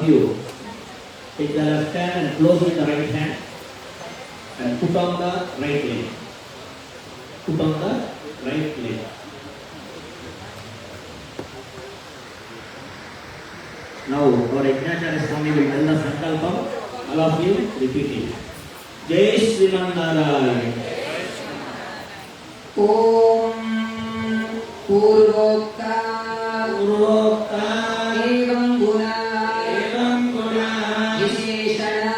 You take the left hand and close with the right hand and put on the right leg. Put on the right leg. Now our Yajnacharya Swami will tell the Sankalpam. All of you repeat it. Jai Sriman Narayana. Om Purvokta Evam Guna Visheshana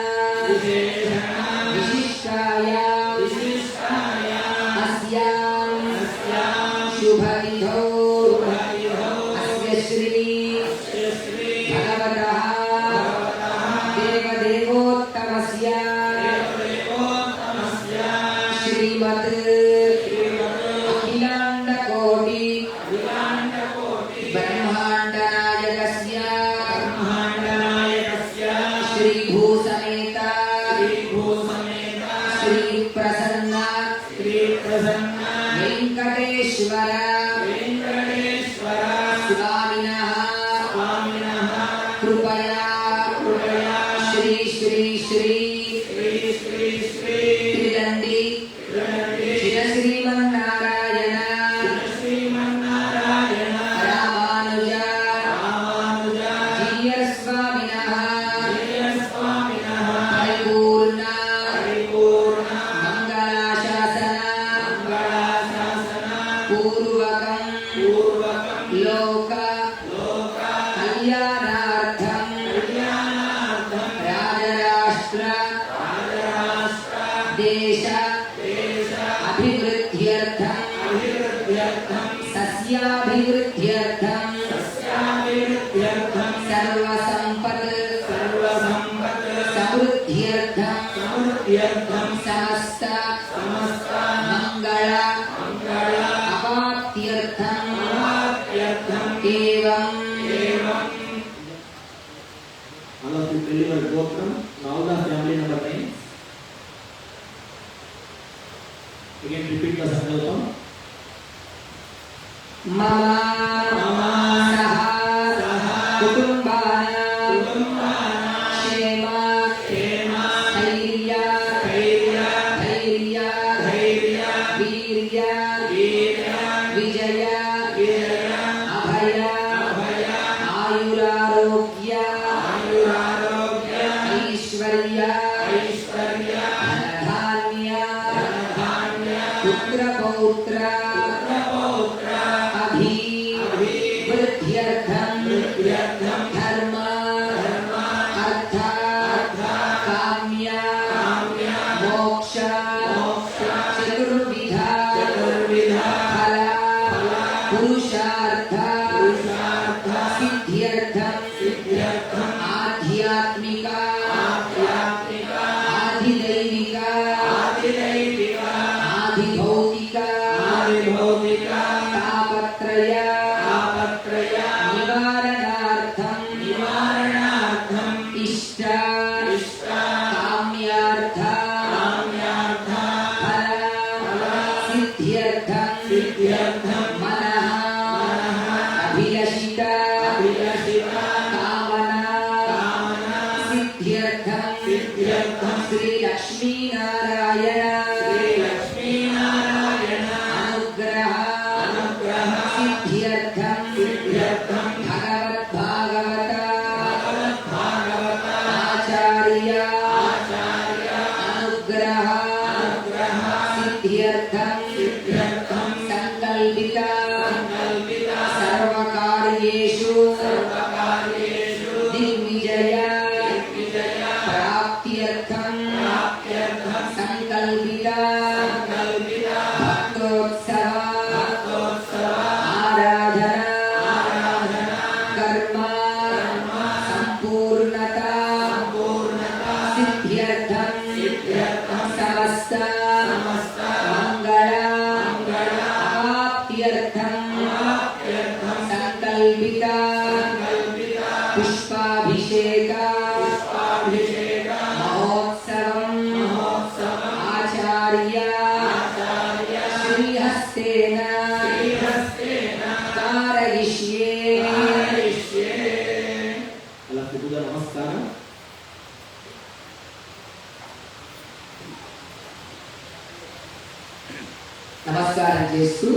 Vishishtaya Asyam Shubhavidho Asya Shri Bhagavataha Devadevottamasya Shrimat Venkateshwara Swaminih Krupaya Shri Tridandi Shri Sriman Narayana Ramanuja Jiya Swaminih Paripurna Purvakam Loka Kalyanartham Rajarashtra Desha Abhivruddhyartham Sasyabhivruddhyartham Sarva Sampat Samruddhyartham Samasta Mangala Apaptyartham Evam. All of you tell your Gopram. Now the family number names. Again repeat the Sankalpam. Mama Saha Kutumbana Shema Dhairya Virya Vijaya Abhaya Ayurarogya Aishwarya Dhananya Putra Pautra Abhivruddhyartham Dharma Artha Kamya Moksha Chaturvidha Phala Purushartha Siddhyartham Adhyatmika Adhidaivika Adhibhautika Tapatraya Nivaranartham Ishta Kamyartha Phala Siddhyartham Manaha Abhilashita Kamana Siddhyartham Sri Lakshmi Narayana Anugraha Siddhyartham Bhagavat Bhagavata Acharya Anugraha Siddhyartham Sankalpita Sarvakaryeshu Digvijaya Praptyartham Sankalpita Bhaktotsava Aradhana Karma Sampurnata Siddhyartham Samasta Mangala Apaptyartham Sankalpita Pushpabhisheka Mahotsavam Acharya Srihastena Karayishye. Allah to do the నమస్కారం. నమస్కారం చేస్తూ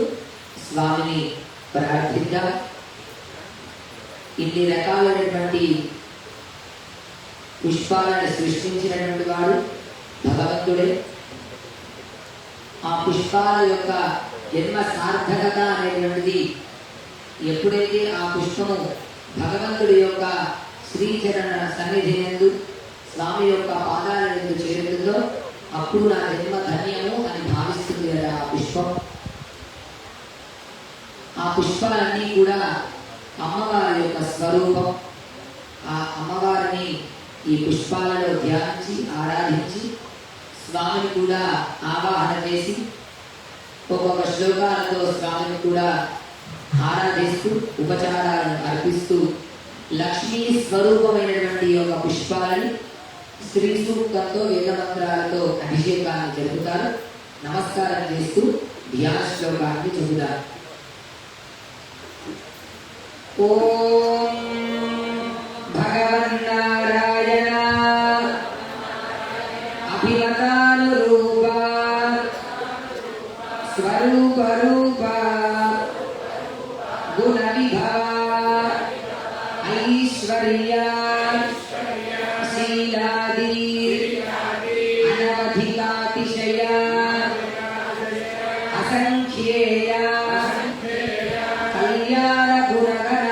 స్వామిని ప్రార్థిద్దాం. ఇన్ని రకాలైనటువంటి పుష్పాలను సృష్టించినటువంటి వాడు భగవంతుడే. ఆ పుష్పాల యొక్క జన్మ సార్థకత అనేటువంటిది ఎప్పుడైతే ఆ పుష్పము భగవంతుడి యొక్క శ్రీచరణ సన్నిధి యందు స్వామి యొక్క పాదాల యందు చేరుతుందో అప్పుడు నా జన్మ ధన్యము అని భావిస్తుంది కదా ఆ పుష్పం. ఆ పుష్పాలన్నీ కూడా అమ్మవారి యొక్క స్వరూపం. ఆ అమ్మవారిని ఈ పుష్పాలలో ధ్యానించి ఆరాధించి స్వామిని కూడా ఆవాహన చేసి ఒక్కొక్క శ్లోకాలతో స్వామిని కూడా ఆరాధిస్తూ ఉపచారాలను అర్పిస్తూ లక్ష్మీ స్వరూపమైనటువంటి యొక్క పుష్పాలని శ్రీ సూక్తంతో వేదమంత్రాలతో అభిషేకాన్ని జరుపుతారు. నమస్కారం చేస్తూ ధ్యాన శ్లోకాన్ని చెబుతారు. ఓం భగవన్నారాయణ అభిమతానురూప స్వరూప రూప గుణ విభవ ఐశ్వర్య శీలాది అనవధికాతిశయ అసంఖ్యేయ కళ్యాణ గుణగణ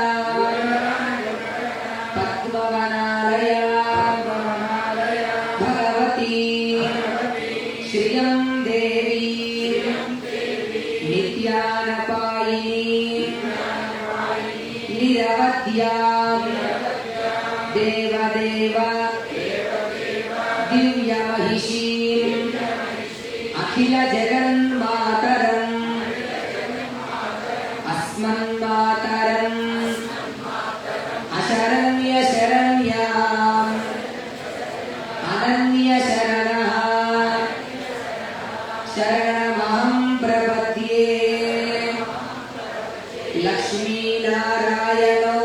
పద్మవనాలయ భగవతి శ్రియం దేవి నిత్యానపాయిని నిరవధ్యా దేవదేవ దివ్య మహిషీ అఖిల జగన్మాతరం అస్మన్మాతరం అశరణ్య శరణ్యా అనన్య శరణః శరణమహం ప్రపద్యే లక్ష్మీనారాయణో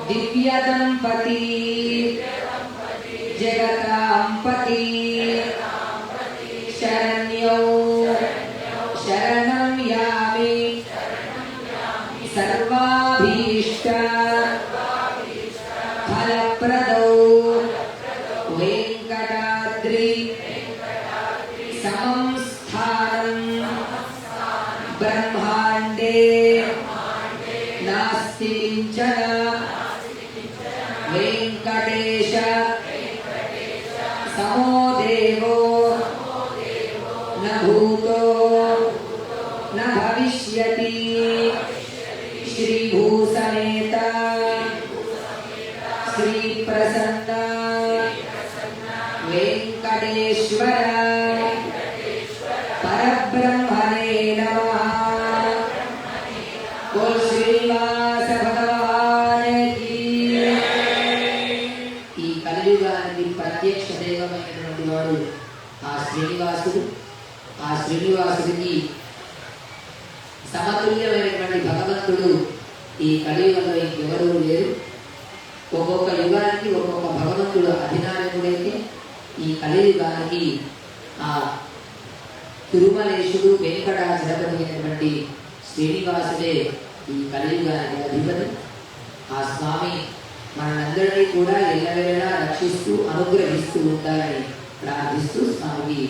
దివ్య దంపతి జగతాంపతి శరణ్యో శరణం యామి సర్వాభీష్ట ఫలప్రదౌ వెంకటాద్రి సమం స్థానం బ్రహ్మాండే నాస్తి కించన వెంకటేశ సమో దేవో న భూతో న భవిష్యతి శ్రీభూసమేత శ్రీ ప్రసన్న వెంకటేశ్వర పరబ్రహ్మణే నమః. ఓం శ్రీనివాస భగవాన్ కీ. ఈ కలియుగానికి ప్రత్యక్ష దైవమైనటువంటి వాడు ఆ శ్రీనివాసుడు. ఆ శ్రీనివాసుడికి సమతుల్యమైనటువంటి భగవంతుడు ఈ కలియుగంలో ఇంకెవరూ లేరు. ఒక్కొక్క యుగానికి ఒక్కొక్క భగవంతుడు అధినాయకుడైతే ఈ కలియుగానికి ఆ తిరుమలేశుడు వెంకటాచలపతి అయినటువంటి శ్రీనివాసుడే ఈ కలియుగానికి అధిపతి. ఆ స్వామి మనందరినీ కూడా ఎల్లవేళలా రక్షిస్తూ అనుగ్రహిస్తూ ఉంటారని ప్రార్థిస్తూ స్వామికి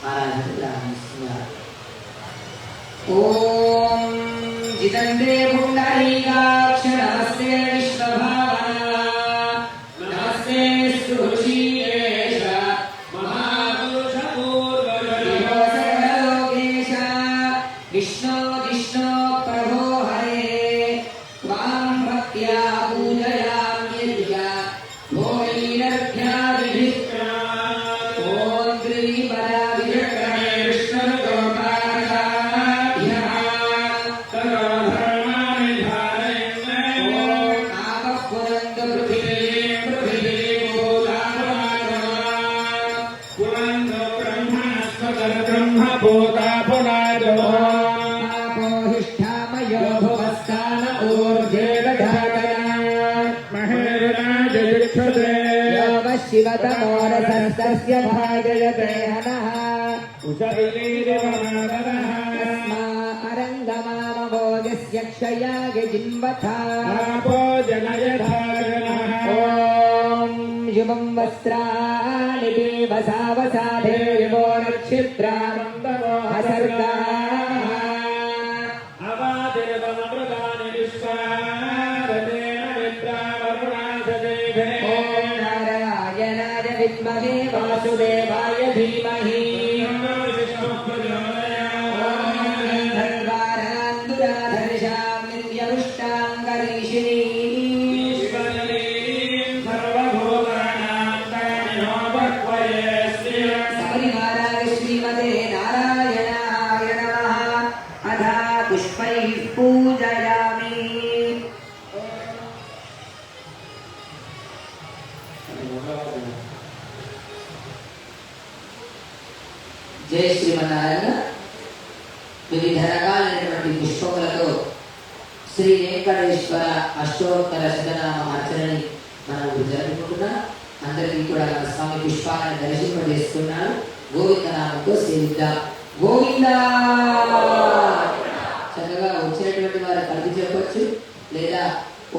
ఆరాధన ప్రారంభిస్తున్నారు. ఓం జితందే పుండరీకాక్ష నమస్తే విశ్వభావన నమస్తే సురుషీకేశ మహాపురుష పూర్వలోకేశ విష్ణో జిష్ణో ప్రభో హరే త్వాం భక్త్యా పూజయామ్యద్య భోగైరర్ఘ్యాదిభిః ఓం త్రిపద విచక్రమే విష్ణుర్గోపాకాభ్యః తరోధర్మాని ధారయన్నే ఓం ఆపః పునందు పృథివీం పృథివీం భూతాపునాదో పునందు బ్రహ్మణస్పద బ్రహ్మ భూతాపునాదో ఆపోహిష్ఠామయో భువస్థాన ఊర్ధ్వే దధాతన योगः शिवतमोरसस्तस्य भाजयते हनः अरङ्गमामभोगस्य क्षयाय जिन्वथा ॐ शुभं वस्त्राणि देवसावसाधे विभो नक्षिद्रामन्दमोहसर्गा विद्महे वासुदेवाय धीमहि धर्वारान्दुराधर्षां नित्यपुष्टाङ्गरीषिणी सपरिवाराय श्रीमते नारायणाय नमः अथा पुष्पैः पूजयामि జయ శ్రీమన్నారాయణ. వివిధ రకాలైనటువంటి పుష్పములతో శ్రీ వెంకటేశ్వర అష్టోత్తర శతనామ అర్చనని మనం జరుపుకుంటున్నాం. అందరికీ కూడా స్వామి పుష్పాలను దర్శింపజేస్తున్నారు. గోవిందనామంతో సేవిద్దాం. గోవిందా. చక్కగా వచ్చినటువంటి వారు కలిపి చెప్పొచ్చు, లేదా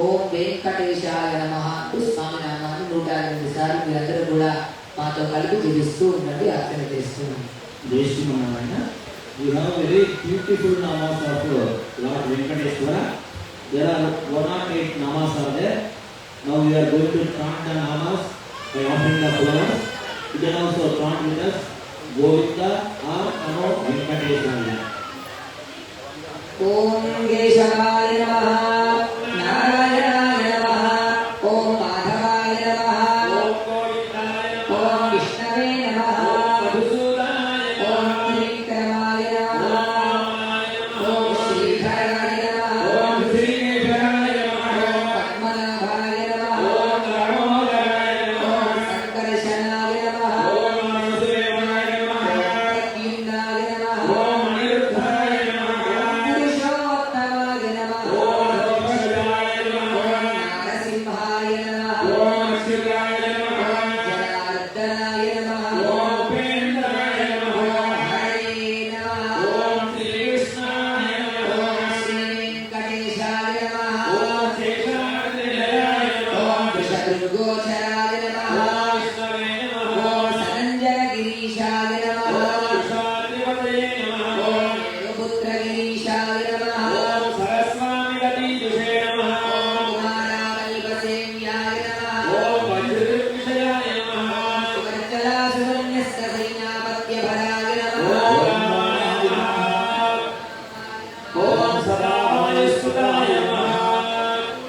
ఓం వెంకటేశాయ నమః అంటూ స్వామి నామాన్ని 108 సార్లు మీరందరూ కూడా మాతో కలిపి జీవిస్తూ ఉండండి, అర్చన చేస్తున్నాం. Jai Shri Manarayana. You have very beautiful namas of Lord Venkateswara. There are 108 namas are there. Now we are going to chant the namas by offering the flowers. You can also chant with us Govinda or Namo Venkateswara. Om Keshavaya Namaha, Narayanaaya Namaha, Om Madhavaya Namaha, Om Govindaya Namaha, Om Vishnave Namaha, Om Trivikramaaya Namaha, Om Sridharaya Namaha, Om Srinivaya Namaha, Om Padmanabhaya Namaha, Om Damodharaya Namaha, Om Sankarshanaya Namaha, Om Vasudevaya Namaha, Om Pradyumnaya Namaha, Om Aniruddhaya Namaha, Purushottamaya Namaha, Om Dhammasaya Namaha, Om Narasimhaya Namaha, Om Akshiraya Namaha, Om Janardhanaya Namaha, Om Upendraya Namaha, Om Hare Namaha, Om Shri Krishnaya Namaha, Om Shri Venkateshaya Namaha, Om Sheshadraya Namaha, Om Vishadrugocharaaya Namaha, Om Vishnave Namaha, Om Sananjanagirishaaya Namaha, Om Shatrivataye Namaha, Om Devaputragirishaya Namaha, Om Saraswamidadidushe Namaha, Om Kumaravalvasevyaya Namaha, Om Vajradvishayaya Namaha, Om Suvarchalasuvanyasthasainapatyaparaya Namaha, Om Sadavayasudaya Namaha,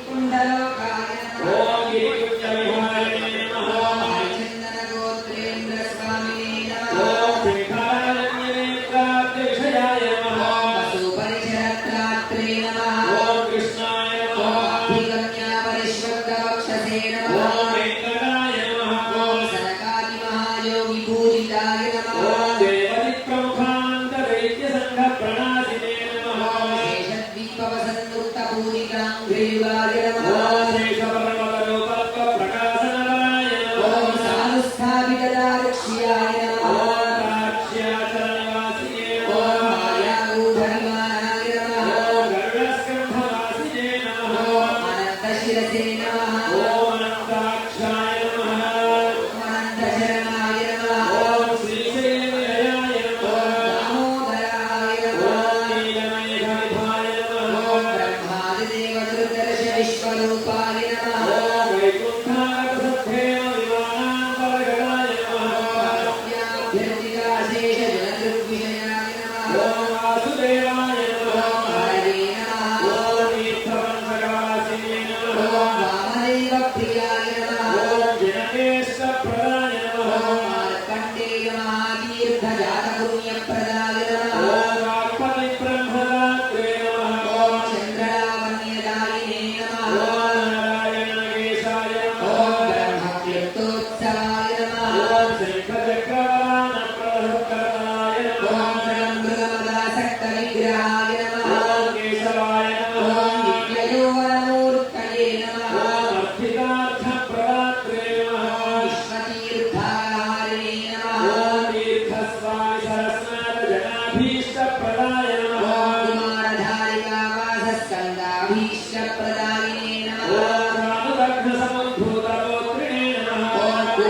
Kundalokaya Namaha, Om Girikutyaviharaye Namaha, Om Harichandana Swamine Namaha, Om Shekharanyavishayaya Namaha, Om Vasuparicharatratre Namaha, Om Krishnaya Namaha, Om Abhigamnyaparishvardavakshase Namaha, Om Venkataya Namaha, Om Sanakadi Mahayogi Pujitaya Namaha, Om Devadipramukhantareitya Sangha Pranasine Namaha, Om Sheshadvipavasannukta Pujitang Greyugaya Namaha, Om Sheshaparamatarupalpa Prakasanaraya Namaha, Om Sadhusthabhitadarakshiyaya Namaha, Om Rakshyacharnivasine Namaha, Om Mayagudharimanaya Namaha, Om Garudaskandhavasine Namaha, Om Anantashirase Namaha, Om Anantakshaya Namaha, Om Anantasharanaya Namaha, Om Srisailayaya Namaha, Om Damodaraya Namaha, Om Neelameghadibhaya Namaha, Om Brahmadevadrudarsha Vishwarupaya Namaha, Om Vaikunthagatsattena Vimanamparagaya Namaha, Om Vyabhyarthikashesha Janadrugvishayaya Namaha, Om Vasudevaya Namaha, Om Hare Namaha, Om Neethavanshagavasine Namaha, Om Vamadeva-priyaya Namaha, Om Janakeshapradaya Namaha, Om Markandeya Mahatirtha-jatapunyapradaya Namaha, Om Vakpati-brahmadatre Namaha, Om Chandravanyadayine Namaha, Om Narayana-keshaya Namaha, Om Brahma-klyaptotsalaya Namaha, Om Shankha-chakravana-prahkaraya Namaha, Om Salambrahmada-sakta-vigrahaya Namaha, Om Keshavaya Namaha, Om Nityayoganamurtaye Namaha, Om Arthika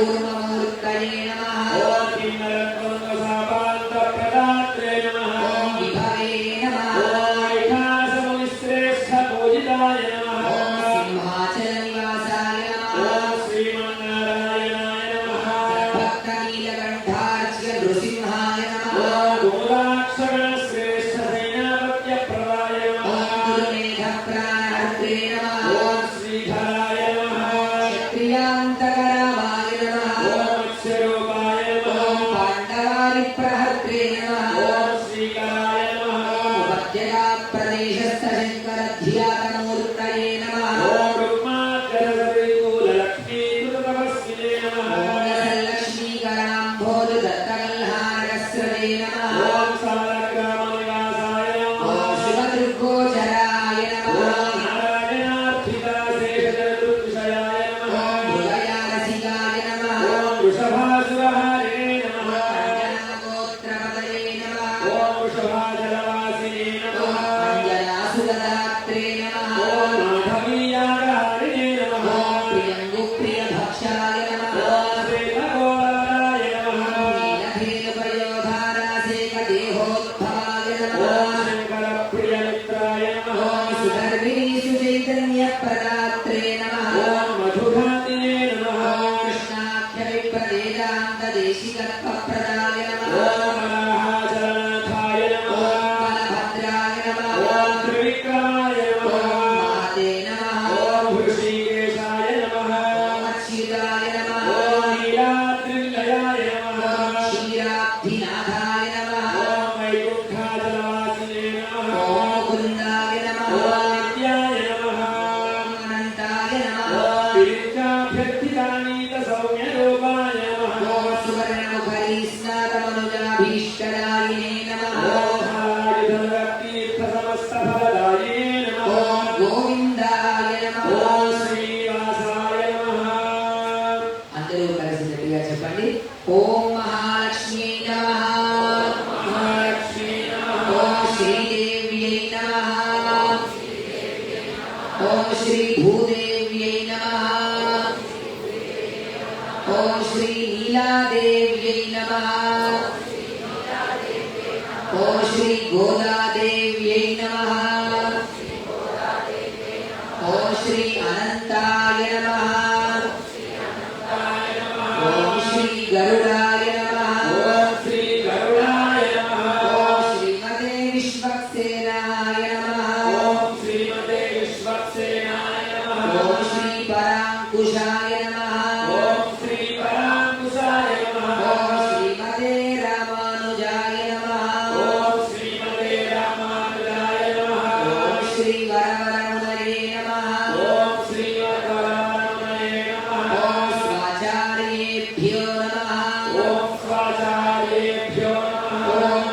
కూర్మమూర్తయే నమః ఓం కిన్నరత్వంగసాపాంత ప్రదాత్రే నమః ఓం విభవే నమః ఓం వికాసమునిశ్రేష్ఠ పూజితాయ నమః ఓం సింహాచల నివాసాయ నమః ఓం శ్రీమన్నారాయణాయ నమః భక్త నీలకంఠార్చ్య నృసింహాయ నమః ఓం గోదాక్షర శ్రేష్ఠ సైనాపత్య ప్రదాయ ఓం నమః దుర్మేధ ప్రాణహర్త్రే నమః ఓం శ్రీధరాయ నమః క్షత్రియాంతకరామాయ నమః ఓం మత్స్యరూపాయ ఓం నమః పాండవారి ప్రహర్త్రే నమః ఓం శ్రీకరాయ నమః ఉపద్యగా ప్రదేశస్థ శంకర ధ్యాతమూర్తయే నమః ఓం రుక్మాకరసరికూలలక్ష్మీకృతతపస్వినే నమః లక్ష్మీకరాంభోజ దత్తకల్హారస్రదే నమః ఓం సాలగ్రామనివాసాయ ఓం నమః శివదృగ్గోచరాయ నమః ఓం నారాయణార్చితాశేషజగదృగ్విషయాయ ఓం నమః మృగయారసికాయ నమః ఓం వృషభాసురహారిణే నమః అంజనాగోత్రపదయే నమః ఓం వృషభాజలవాసినే ఓం నమః అంజనాసురదాత్రే నమః ఓం మాధవీయాగహారిణే నమః ఓం ప్రియంగుప్రియభక్షాయ నమః ఓం శ్రీమగోళాయ నమః నీలభేదపయోధారాసేకదేహోద్భవాయ ఓం నమః శంకరప్రియమిత్రాయ నమః ఓం సుగర్భిణీ సుచైతన్యప్రదాత్రే నమః ఓం మధుఘాతినే నమః ఓం కృష్ణాఖ్యవిప్రదేశాంతదేశికత్వప్రదాయ నమః ఓం వరాహాచలనాథాయ నమః ఓం బలభద్రాయ నమః ఓం త్రివిక్రమాయ ఓం నమః మహతే నమః ఓం హృషీకేశాయ నమః ఓం అచ్యుతాయ నమః ఓం నీలాద్రిలయాయ నమః ఓం క్షీరాబ్ధినాథాయ నమః ఓం వైకుంఠాచలవాసినే నమః ఓం ముకుందాయ నమః ఓం నిత్యాయ నమః ఓం అనంతాయ నమః ఓం విరిక్తాభ్యర్థితానీత సౌమ్యరూపాయ నమః ఓం సువర్ణముఖరీస్నాతమనుజాభీష్టదాయినే నమః ఓం హారిధరతీర్థసమస్తఫలదాయినే నమః ఓం గోవిందాయ నమః ఓం శ్రీవాసాయ నమః అందరూ కలిసి గట్టిగా చెప్పండి ఓం మహాలక్ష్మీ నమః మహాలక్ష్మీ నమః ఓం శ్రీదేవ్యై నమః ఓం శ్రీ భూదేవ్యై నమః ఓం శ్రీ నీలాదేవ్యై నమః ఓం శ్రీ గోదాదేవ్యై నమః ఓం శ్రీ అనంతాయ నమః ఓం శ్రీ గరుడాయ నమః ఓం శ్రీ గరుడాయ నమః ఓం శ్రీమతే విశ్వక్సేనాయ నమః ఓం శ్రీమతే విశ్వక్సేనాయ నమః ఓం శ్రీ పరాంకుశాయ నమః ఓం శ్రీ పరాంకుశాయ నమః ఓం శ్రీమతే రామానుజాయ నమః ఓం శ్రీమతే రామానుజాయ నమః ఓం శ్రీ వరవరమునయే నమః ఓం శ్రీవరవరమణే నమః ఓం స్వాచార్యేభ్యో నమః ఓం స్వాచార్యేభ్యో నమః ఓం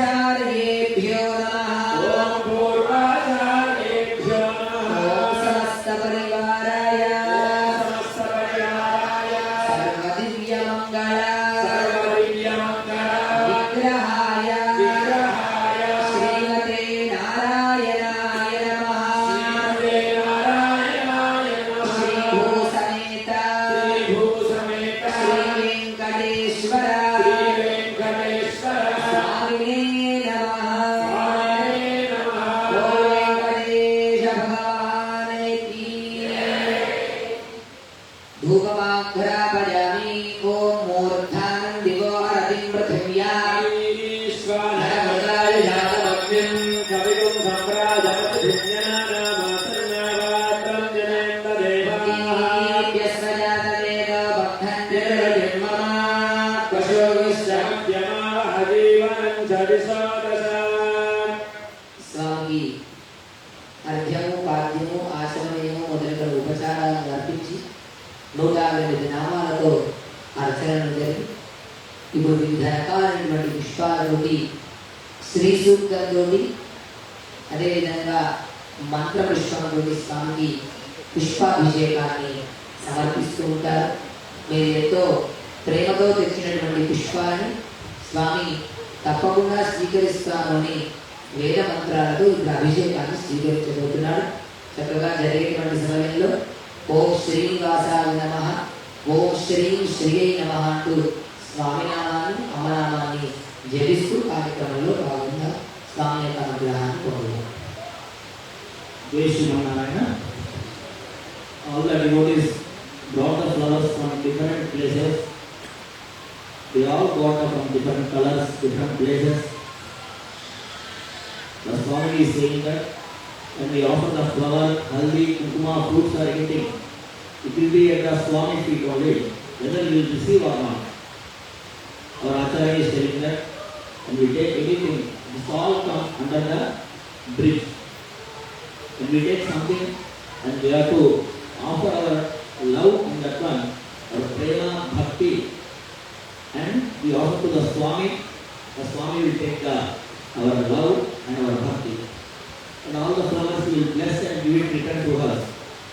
పూర్వాచార్యేభ్యో నమః ఓం పూర్వాచార్యేభ్యో నమః ఓం సమస్త పరివారాయ సమస్తపరివారాయ సర్వదివ్యమంగళ సర్వదివ్యమంగళ విగ్రహాయ విగ్రహాయ శ్రీమతే నారాయణాయ నమః శ్రీమతే నారాయణాయ నమః శ్రీభూసమేత శ్రీభూసమేత శ్రీ వెంకటేశ్వర శ్రీవేంకటేశ్వర స్వామినే నమః స్వామినే నమః ఓం వెంకటేశ భగవానికి ధూపమాఘ్రాపయామి ఓం మూర్ధానం దివో హరతిం పృథివ్యా ఈశ్వరాయ జాతమగ్నిం కవిగుం సంప్రాజపతిజ్ఞానామాసన్నావాత్రం జనేంద్ర దేవాః దీప్యస్వజాతవేద భక్తంజల జన్మమా పశువిశ్చమద్యమావహ జీవనం చరిసోదశాన్ స్వామికి అర్ఘ్యము పాద్యము ఆచమనీయము మొదలైన ఉపచారాలను అర్పించి 108 నామాలతో అర్చనను జరిపి ఇప్పుడు వివిధ రకాలైనటువంటి పుష్పాలతోటి శ్రీ సూక్తంతో అదేవిధంగా మంత్ర పుష్పంతో స్వామికి పుష్పాభిషేకాన్ని సమర్పిస్తూ ఉంటారు. మీరు ఎంతో ప్రేమతో తెచ్చినటువంటి పుష్పాలని స్వామి తప్పకుండా స్వీకరిస్తాను అని వేద మంత్రాలతో ఇప్పుడు అభిషేకాన్ని స్వీకరించబోతున్నాడు. చక్కగా జరిగేటువంటి సమయంలో ఓం శ్రీనివాసాయ నమః, ఓం శ్రీం శ్రీయై నమః అంటూ స్వామినామాన్ని అమరనామాన్ని జపిస్తూ కార్యక్రమంలో భాగంగా స్వామి యొక్క అనుగ్రహాన్ని పొందుతాం. Jai Shri Narayana. All the devotees brought the flowers from different places. They all got them from different colors, different places. The Swami is saying that when we offer the flower, haldi, kumkuma, fruits or anything, it will be at the Swami feet only, whether you will receive or not. Our Acharya is telling that when we take anything, this all comes under the bridge. When we take something and we have to offer our love in that one, our prema, bhakti, and we offer to the Swami will take our love and our bhakti. And all the flowers will bless and give it return to us.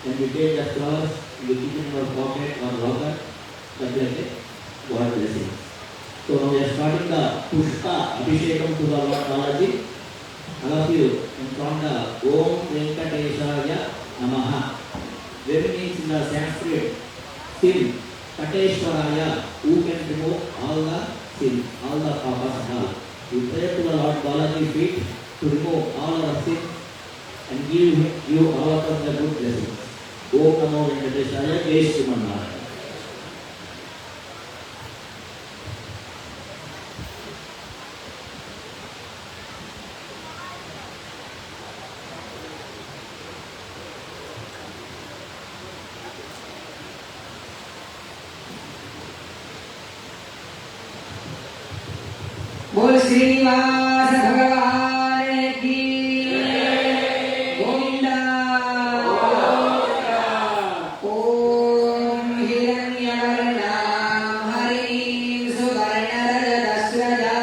When we take the flowers, we keep it in our pocket or locker, that will get God blessing. So now we are starting the Pushpa Abhishekam to the Lord Balaji. All of you in front of Om Venkateshaya Namaha. Very means in the Sanskrit, sin, Kateshwaraya, who can remove all the sin, all the papas and all. We pray to the Lord Balaji feet to remove all our sin and give all of us the good blessings. Om Namo Venkateshaya, Jai Shri Narayana. बोल श्रीनिवास भगवान की गोविंदा। ओम हिरण्यवर्णां हरिं सुवर्णरजतस्रजां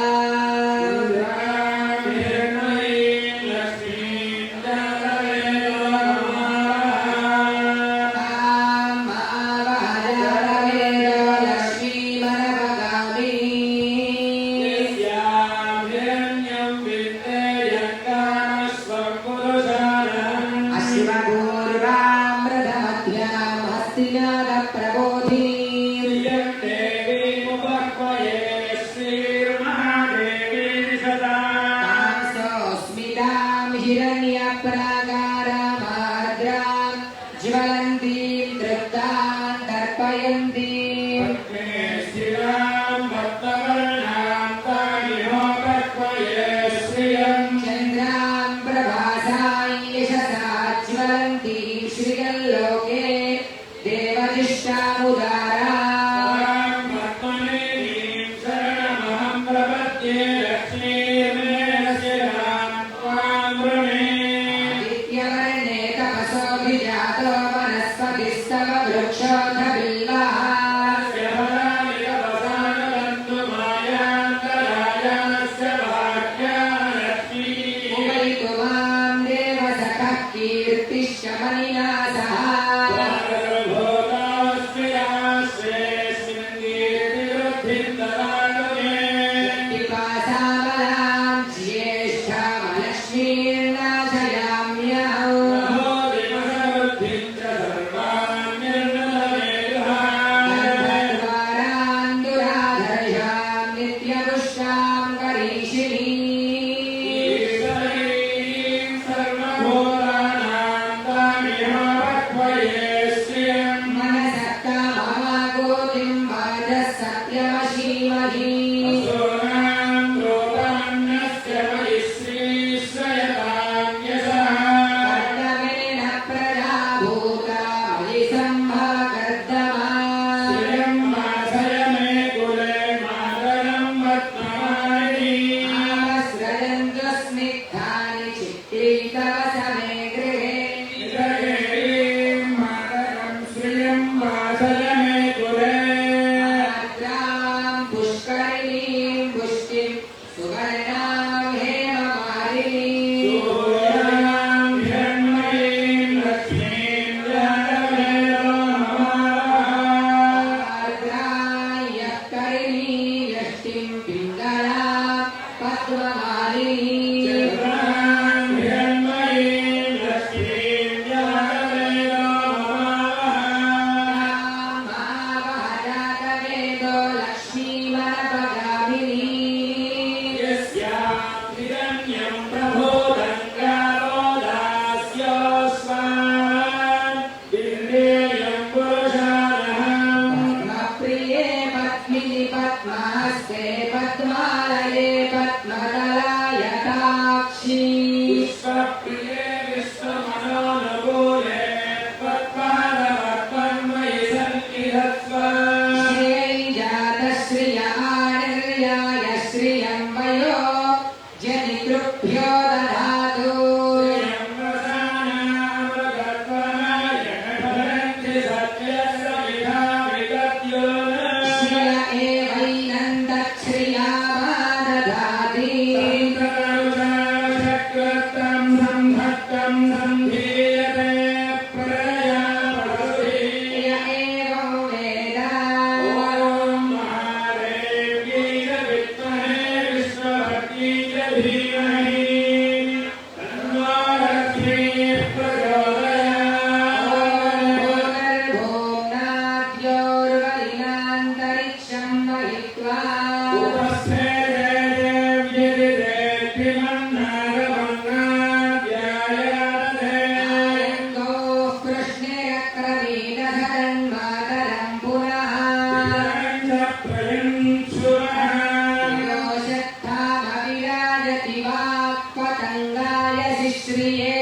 ज्वलन्तीं तृप्तां तर्पयन्तीं चन्द्रां प्रभासां यशसा ज्वलन्तीं श्रियल्लोके देवजिष्टामुदारा तन्मातरं पुनः योषत्थामविराजति वाक्पतङ्गाय शिश्रिये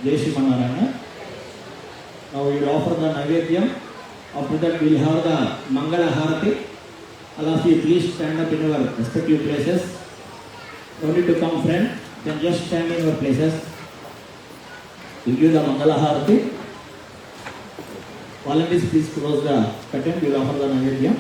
Jai Shri Manarayana. Now we will offer the Naivedyam. After that we will have the Mangala Harati. All of you please stand up in your respective places. No need to come friend, then just stand in your places. We will give the Mangala Harati. Volunteers please close the curtain. We will offer the Naivedyam.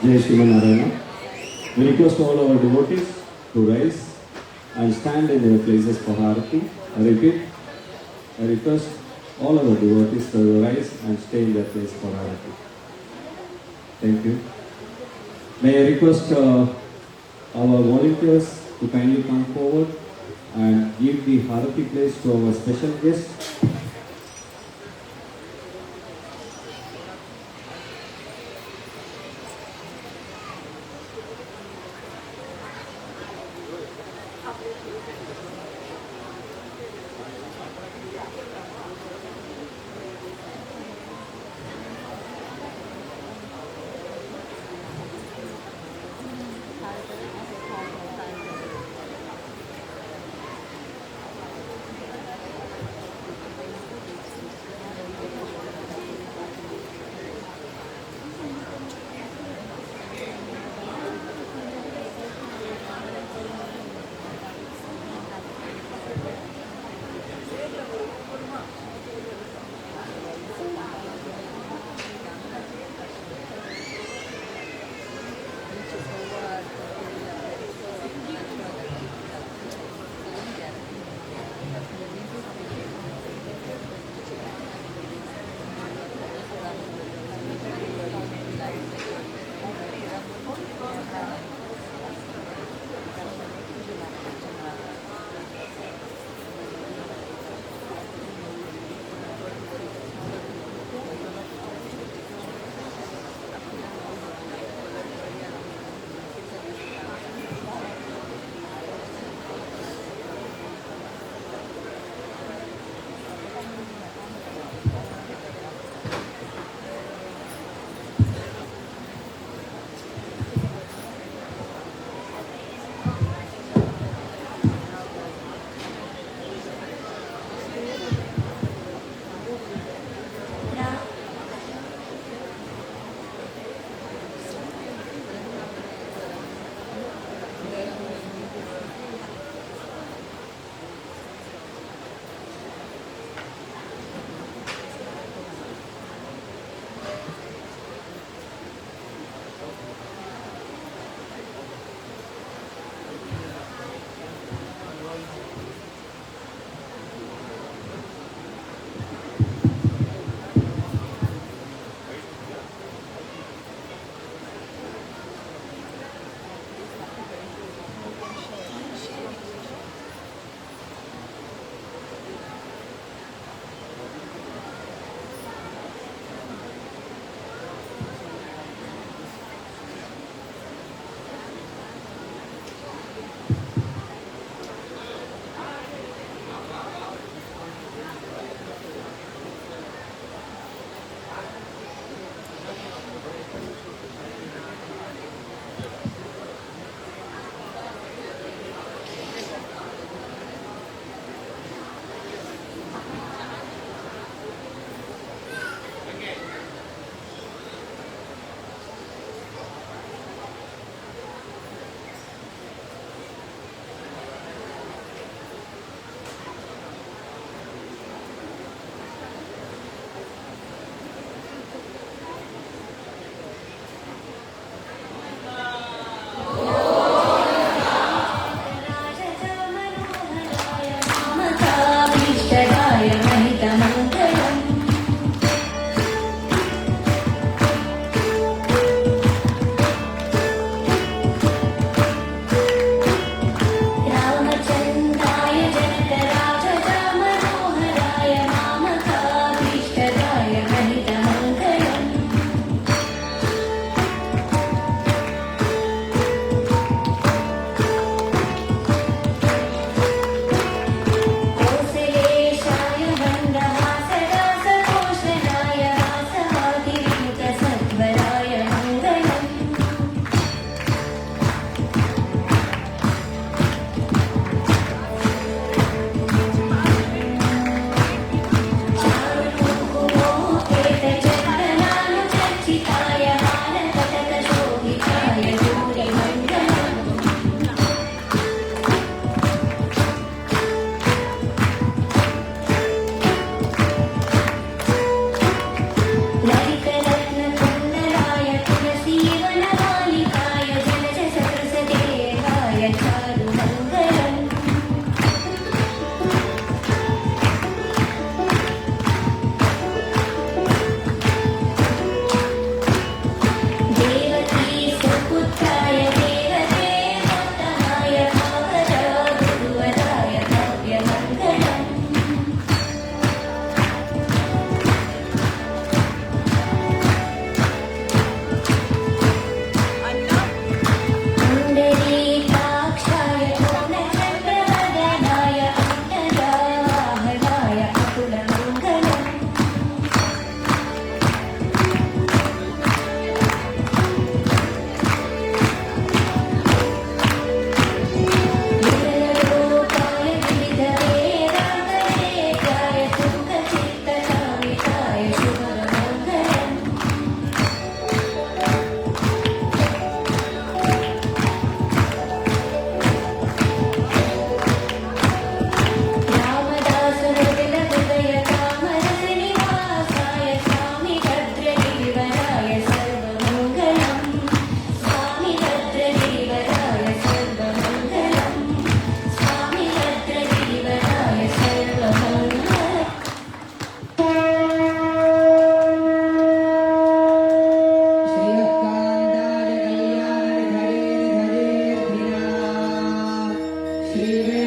Jai Shri Narayana. We request all our devotees to rise and stand in their places for Harati. I repeat, I request all our devotees to rise and stay in their place for Harati. Thank you. May I request our volunteers to kindly come forward and give the Harati place to our special guest.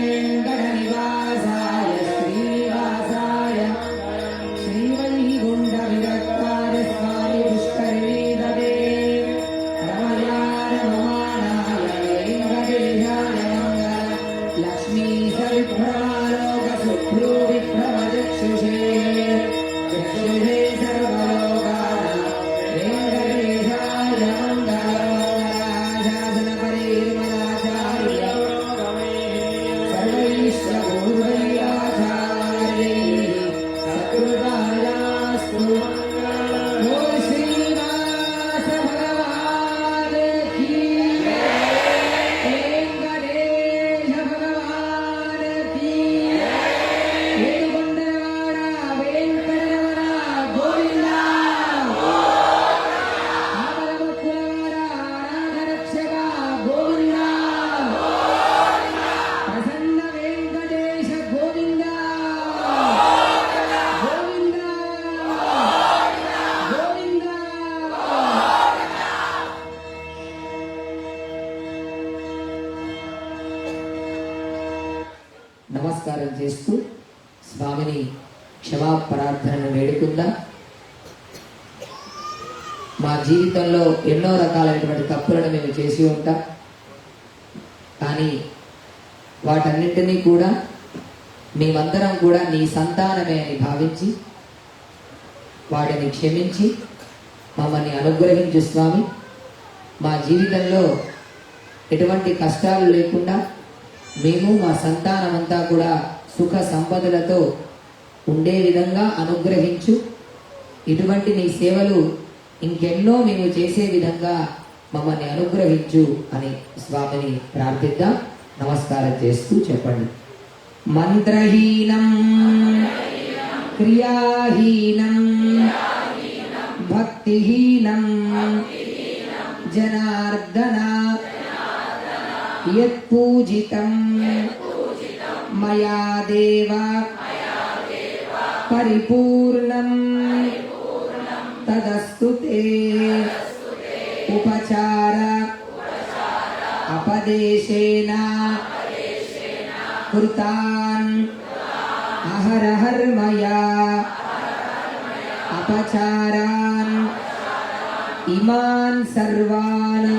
वेङ्कटनिवासाय श्रीनिवासाय श्रीवैकुण्ठविरक्ताय स्वामि पुष्करिणीतटे रमया रममाणाय वेङ्कटेशाय मङ्गलम् लक्ष्मी सविभ्रमालोकशुभ्रो विभ्रमचक्षुषे चक्षुषे सर्वलोकानां वेङ्कटेशाय मङ्गलमङ्गलाशासनपरिमलाचार्य सर्वैश्वपूर्वैराचार्यैः सत्कृतायास्तु बोल श्रीनिवास भगवान की वेंकटेश भगवान की वेणुगुंडरवाड़ वेंकटरमण गोविंदा आमलमुकुलवाड़ अनाथरक्षक गोविंदा प्रसन्न वेंकटेश गोविंदा गोविंदा गोविंदा నమస్కారం చేస్తూ స్వామిని క్షమాపరాధనను వేడుకుందాం. మా జీవితంలో ఎన్నో రకాలైనటువంటి తప్పులను మేము చేసి ఉంటాం. కానీ వాటన్నింటినీ కూడా మేమందరం కూడా నీ సంతానమే అని భావించి వాటిని క్షమించి మమ్మల్ని అనుగ్రహించు స్వామి. మా జీవితంలో ఎటువంటి కష్టాలు లేకుండా మేము మా సంతానమంతా కూడా సుఖ సంపదలతో ఉండే విధంగా అనుగ్రహించు. ఇటువంటి నీ సేవలు ఇంకెన్నో మేము చేసే విధంగా మమ్మల్ని అనుగ్రహించు అని స్వామిని ప్రార్థిద్దాం. నమస్కారం చేస్తూ చెప్పండి. మంత్రహీనం క్రియాహీనం భక్తిహీనం జనార్దన యత్పూజితం మయా దేవ పరిపూర్ణం తదస్తు తే ఉపచార అపదేశేన కృతాన్ అహరహర్మయా అపచారాన్ ఇమాన్ సర్వాన్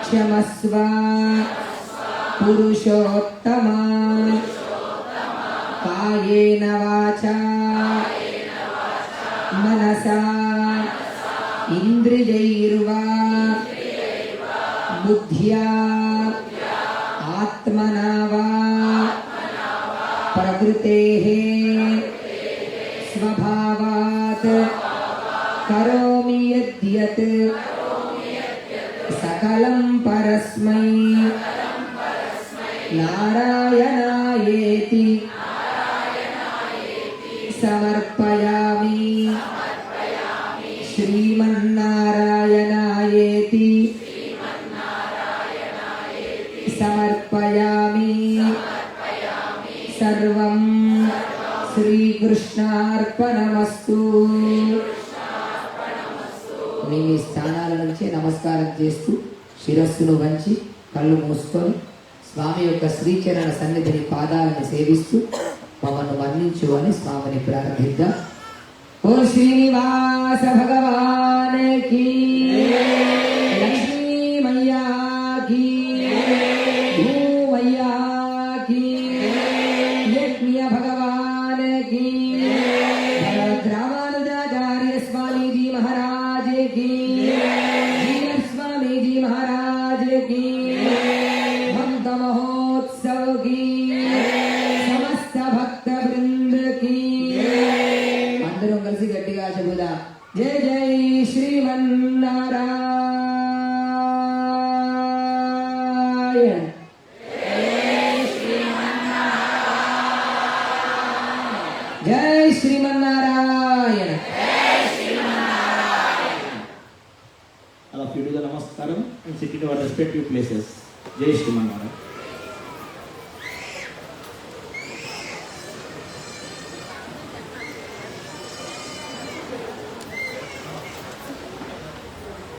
క్షమస్వ పురుషోత్తమా కాయేన వాచా మనసా ఇంద్రియైర్వా బుద్ధ్యా ఆత్మనా వా ప్రకృతేః స్వభావాత్ కరోమి యద్యత్ సకలం పరస్మై నారాయణాయేతి సమర్పయామి శ్రీమన్నారాయణాయేతి సమర్పయామి సర్వం శ్రీకృష్ణార్పణమస్తు. మీ మీ స్థానాల నుంచి నమస్కారం చేస్తూ శిరస్సును వంచి కళ్ళు మూసుకొని స్వామి యొక్క శ్రీచరణ సన్నిధిని పాదాలను సేవిస్తూ మమ్మల్ని మన్నించు అని స్వామిని ప్రార్థిద్దాం. ఓ శ్రీనివాస భగవాన్ కి, లక్ష్మీ మయ్యా కి, భూమయ్యా కి, యజ్ఞ భగవాన్ కి, రామానుజాచార్య స్వామీజీ మహారాజ్ కి, జీవన్ స్వామీజీ మహారాజ్ కి, భక్త మహోత్సవ की, समस्त भक्त वृंद की. అందరం కలిసి గట్టిగా చెబుదాం. జై జై శ్రీమన్నారాయణ. జై Srimannarayana. All of you do the namaskaram and sit in our respective places. Jai Shri Mannarayan.